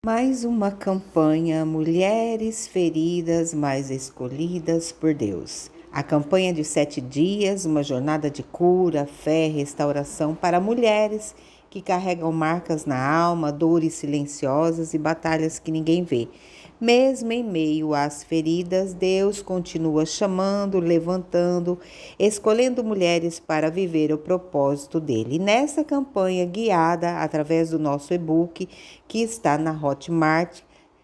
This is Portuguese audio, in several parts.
Mais uma campanha Mulheres Feridas, mas Escolhidas por Deus. A campanha de 7 dias, uma jornada de cura, fé, restauração para mulheres que carregam marcas na alma, dores silenciosas e batalhas que ninguém vê. Mesmo em meio às feridas, Deus continua chamando, levantando, escolhendo mulheres para viver o propósito dele. E nessa campanha guiada através do nosso e-book, que está na Hotmart,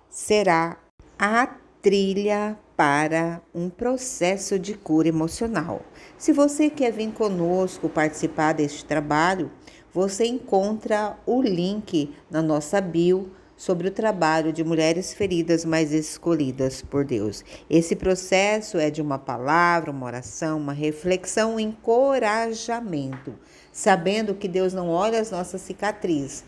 será a trilha para um processo de cura emocional. Se você quer vir conosco participar deste trabalho, você encontra o link na nossa bio sobre o trabalho de mulheres feridas, mas escolhidas por Deus. Esse processo é de uma palavra, uma oração, uma reflexão, um encorajamento, sabendo que Deus não olha as nossas cicatrizes.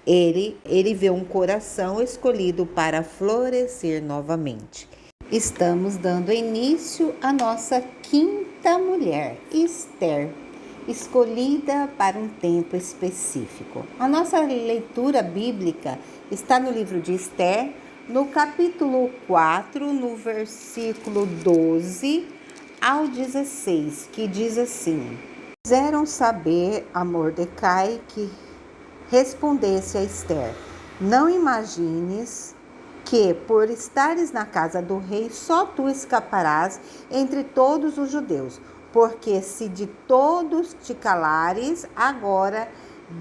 Ele vê um coração escolhido para florescer novamente. Estamos dando início à nossa quinta mulher, Esther, escolhida para um tempo específico. A nossa leitura bíblica está no livro de Esther, no capítulo 4, no versículo 12 ao 16, que diz assim: Fizeram saber a Mordecai que respondesse a Esther: Não imagines que, por estares na casa do rei, só tu escaparás entre todos os judeus. Porque se de todos te calares, agora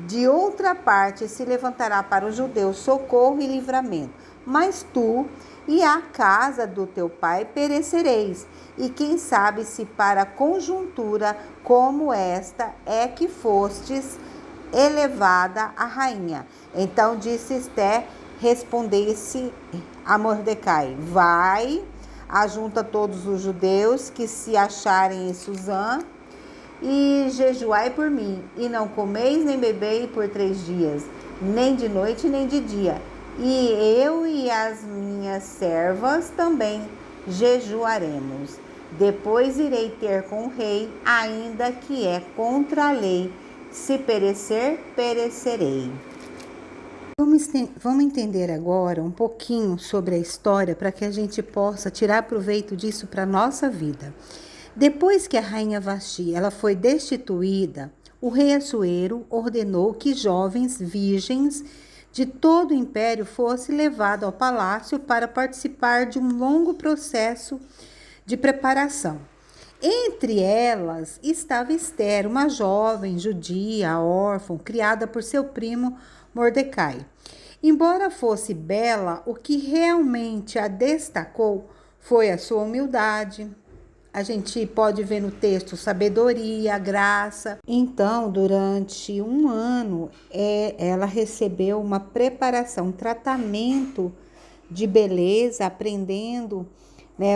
de outra parte se levantará para os judeus socorro e livramento. Mas tu e a casa do teu pai perecereis. E quem sabe se para conjuntura como esta é que fostes elevada a rainha. Então disse Esther, respondesse a Mordecai: Vai, ajunta todos os judeus que se acharem em Suzã e jejuai por mim, e não comeis nem bebeis por 3 dias, nem de noite nem de dia. E eu e as minhas servas também jejuaremos. Depois irei ter com o rei, ainda que é contra a lei. Se perecer, perecerei. Vamos entender agora um pouquinho sobre a história para que a gente possa tirar proveito disso para a nossa vida. Depois que a rainha Vasti ela foi destituída, o rei Assuero ordenou que jovens virgens de todo o império fossem levados ao palácio para participar de um longo processo de preparação. Entre elas estava Esther, uma jovem judia, órfã, criada por seu primo Mordecai. Embora fosse bela, o que realmente a destacou foi a sua humildade. A gente pode ver no texto sabedoria, graça. Então, durante um ano, ela recebeu uma preparação, um tratamento de beleza, aprendendo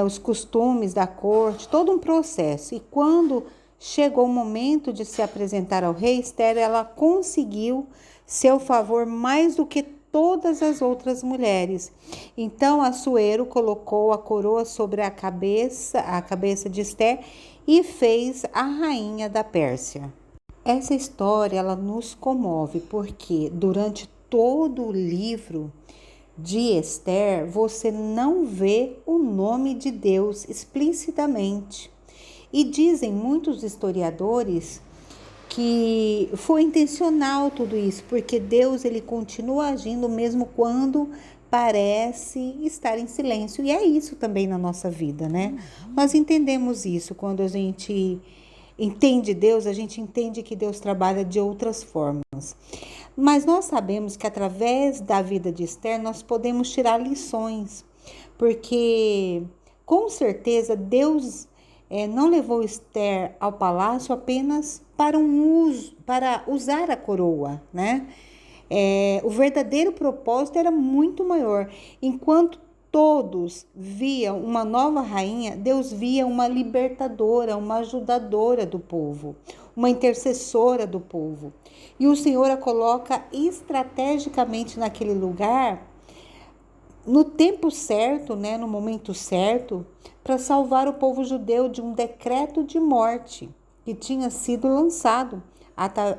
os costumes da corte, todo um processo. E quando chegou o momento de se apresentar ao rei, Esther, ela conseguiu seu favor mais do que todas as outras mulheres. Então, Assuero colocou a coroa sobre a cabeça de Esther e fez a rainha da Pérsia. Essa história ela nos comove porque durante todo o livro de Esther, você não vê o nome de Deus explicitamente. E dizem muitos historiadores que foi intencional tudo isso, porque Deus ele continua agindo mesmo quando parece estar em silêncio. E é isso também na nossa vida, né? Nós entendemos isso quando a gente entende Deus, a gente entende que Deus trabalha de outras formas. Mas nós sabemos que através da vida de Esther nós podemos tirar lições, porque com certeza Deus não levou Esther ao palácio apenas para para usar a coroa, né? O verdadeiro propósito era muito maior. Enquanto todos viam uma nova rainha, Deus via uma libertadora, uma ajudadora do povo, uma intercessora do povo. E o Senhor a coloca estrategicamente naquele lugar, no tempo certo, no momento certo, para salvar o povo judeu de um decreto de morte que tinha sido lançado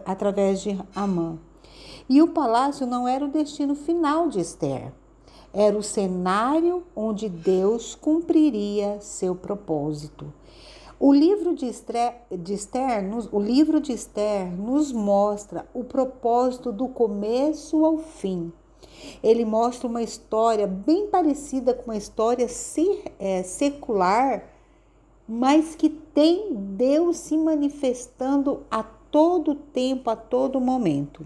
através de Amã. E o palácio não era o destino final de Esther. Era o cenário onde Deus cumpriria seu propósito. O livro de Esther nos mostra o propósito do começo ao fim. Ele mostra uma história bem parecida com uma história secular, mas que tem Deus se manifestando a todo tempo, a todo momento.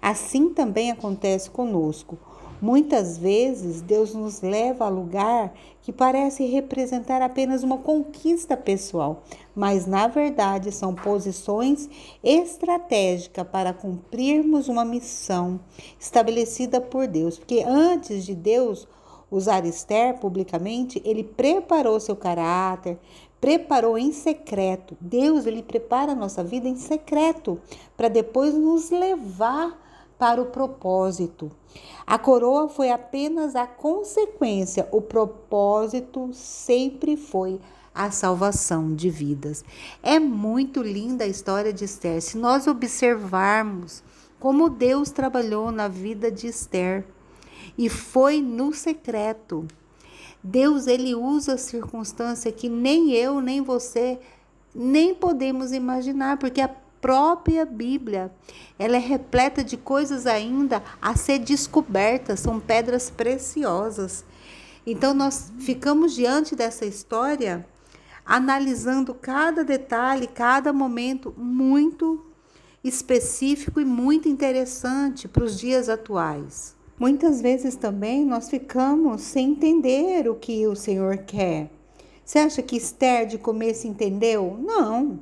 Assim também acontece conosco. Muitas vezes Deus nos leva a lugar que parece representar apenas uma conquista pessoal, mas na verdade são posições estratégicas para cumprirmos uma missão estabelecida por Deus. Porque antes de Deus usar Esther publicamente, ele preparou seu caráter, preparou em secreto. Deus, ele prepara a nossa vida em secreto para depois nos levar para o propósito. A coroa foi apenas a consequência, o propósito sempre foi a salvação de vidas. É muito linda a história de Esther. Se nós observarmos como Deus trabalhou na vida de Esther, e foi no secreto. Deus, ele usa circunstância que nem eu, nem você, nem podemos imaginar, porque a própria Bíblia, ela é repleta de coisas ainda a ser descobertas, são pedras preciosas. Então nós ficamos diante dessa história, analisando cada detalhe, cada momento muito específico e muito interessante para os dias atuais. Muitas vezes também nós ficamos sem entender o que o Senhor quer. Você acha que Esther de começo entendeu? Não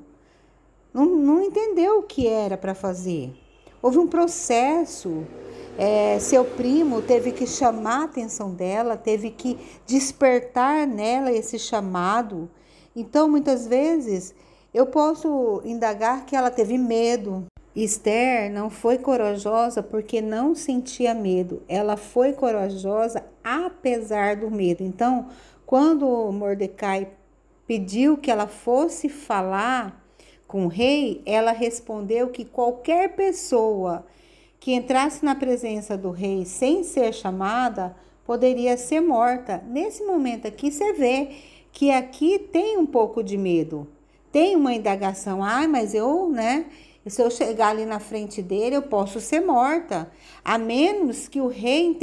entendeu o que era para fazer. Houve um processo. Seu primo teve que chamar a atenção dela, teve que despertar nela esse chamado. Então, muitas vezes, eu posso indagar que ela teve medo. Esther não foi corajosa porque não sentia medo. Ela foi corajosa apesar do medo. Então, quando Mordecai pediu que ela fosse falar com o rei, ela respondeu que qualquer pessoa que entrasse na presença do rei sem ser chamada poderia ser morta. Nesse momento aqui, você vê que aqui tem um pouco de medo. Tem uma indagação. Mas se eu chegar ali na frente dele, eu posso ser morta. A menos que o rei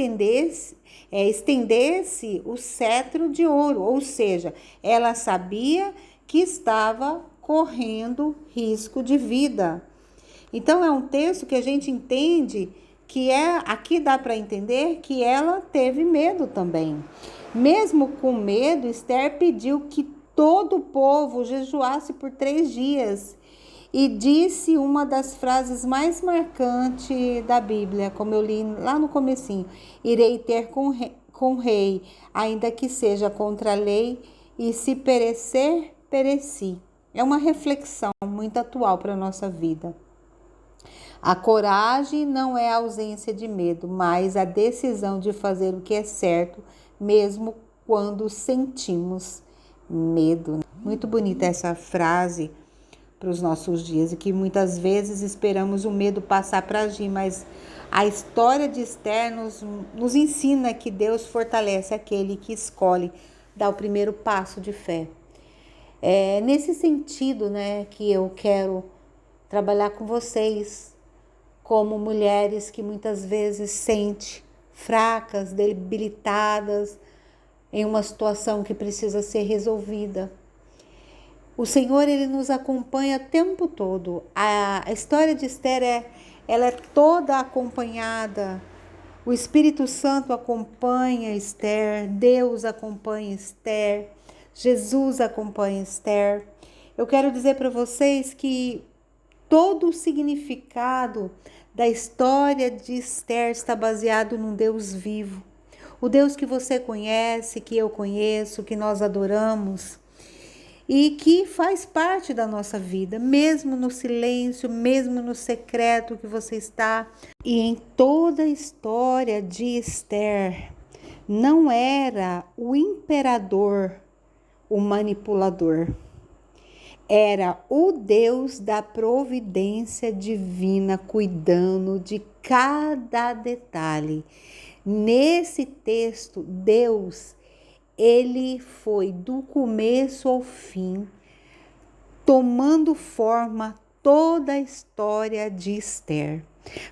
estendesse o cetro de ouro. Ou seja, ela sabia que estava correndo risco de vida. Então, é um texto que a gente entende que aqui dá para entender que ela teve medo também. Mesmo com medo, Esther pediu que todo o povo jejuasse por 3 dias. E disse uma das frases mais marcantes da Bíblia, como eu li lá no comecinho: irei ter com o rei, ainda que seja contra a lei, e se perecer, pereci. É uma reflexão muito atual para a nossa vida. A coragem não é a ausência de medo, mas a decisão de fazer o que é certo, mesmo quando sentimos medo. Muito bonita essa frase para os nossos dias, e que muitas vezes esperamos o medo passar para agir, mas a história de Esther nos ensina que Deus fortalece aquele que escolhe dar o primeiro passo de fé. É nesse sentido, que eu quero trabalhar com vocês, como mulheres que muitas vezes sentem fracas, debilitadas, em uma situação que precisa ser resolvida. O Senhor, ele nos acompanha o tempo todo. A história de Esther, ela é toda acompanhada. O Espírito Santo acompanha Esther, Deus acompanha Esther, Jesus acompanha Esther. Eu quero dizer para vocês que todo o significado da história de Esther está baseado num Deus vivo. O Deus que você conhece, que eu conheço, que nós adoramos, e que faz parte da nossa vida, mesmo no silêncio, mesmo no secreto que você está. E em toda a história de Esther, não era o imperador o manipulador, era o Deus da providência divina cuidando de cada detalhe. Nesse texto, Deus, ele foi do começo ao fim, tomando forma toda a história de Esther,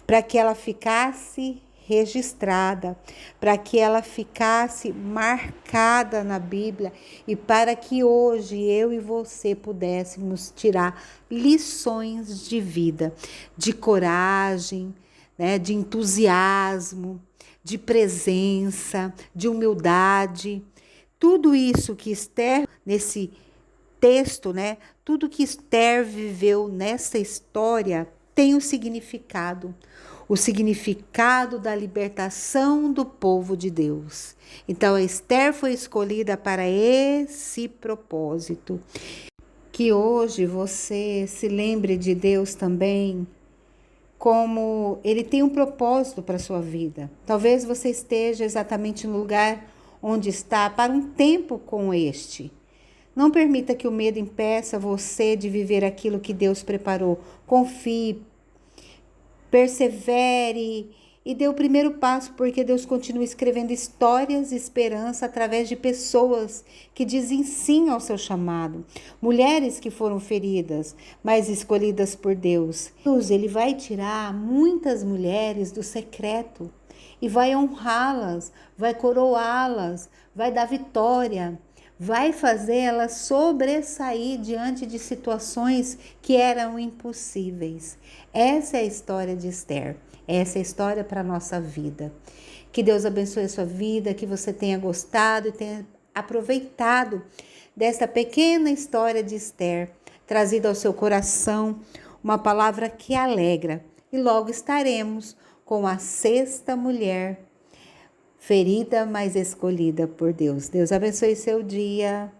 para que ela ficasse registrada, para que ela ficasse marcada na Bíblia e para que hoje eu e você pudéssemos tirar lições de vida, de coragem, né, de entusiasmo, de presença, de humildade. Tudo isso que Esther, nesse texto, né, tudo que Esther viveu nessa história tem o significado da libertação do povo de Deus. Então, Esther foi escolhida para esse propósito. Que hoje você se lembre de Deus também, como ele tem um propósito para a sua vida. Talvez você esteja exatamente no lugar onde está para um tempo com este. Não permita que o medo impeça você de viver aquilo que Deus preparou. Confie, persevere e dê o primeiro passo, porque Deus continua escrevendo histórias de esperança através de pessoas que dizem sim ao seu chamado. Mulheres que foram feridas, mas escolhidas por Deus. Deus, ele vai tirar muitas mulheres do secreto e vai honrá-las, vai coroá-las, vai dar vitória. Vai fazer ela sobressair diante de situações que eram impossíveis. Essa é a história de Esther. Essa é a história para a nossa vida. Que Deus abençoe a sua vida, que você tenha gostado e tenha aproveitado desta pequena história de Esther, trazida ao seu coração, uma palavra que alegra. E logo estaremos com a sexta mulher ferida, mas escolhida por Deus. Deus abençoe seu dia.